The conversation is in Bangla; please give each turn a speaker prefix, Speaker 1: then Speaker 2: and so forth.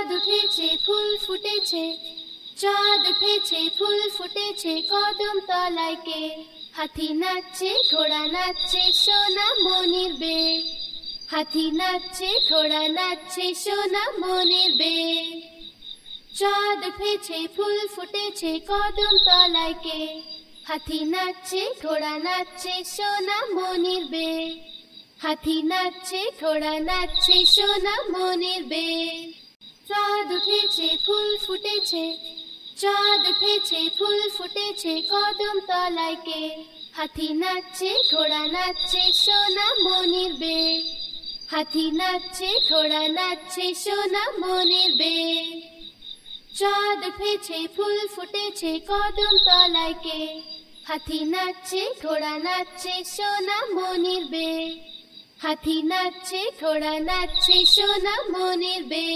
Speaker 1: চাঁদ উঠেছে ফুল ফুটেছে, চাঁদ উঠেছে ফুল ফুটেছে, কদম তলায় কে? হাতি নাচছে ঘোড়া নাচছে সোনা মনির বে, হাতি নাচছে ঘোড়া নাচছে সোনা মনির বে। চাঁদ উঠেছে ফুল ফুটেছে, কদম তলায় কে? হাতি নাচছে ঘোড়া নাচছে সোনা মনির বে, হাতি নাচছে ঘোড়া নাচছে সোনা মনির বে। চাঁদ উঠেছে ফুল ফুটেছে, চাঁদ উঠেছে ফুল ফুটেছে, কদম তলায় কে? হাতি নাচছে ঘোড়া নাচছে সোনা মনির বে, হাতি নাচছে ঘোড়া নাচছে সোনা মনির বে। চাঁদ উঠেছে ফুল ফুটেছে, কদম তলায় কে? হাতি নাচছে ঘোড়া নাচছে সোনা মনির বে, হাতি নাচছে ঘোড়া নাচছে সোনা মনির বে।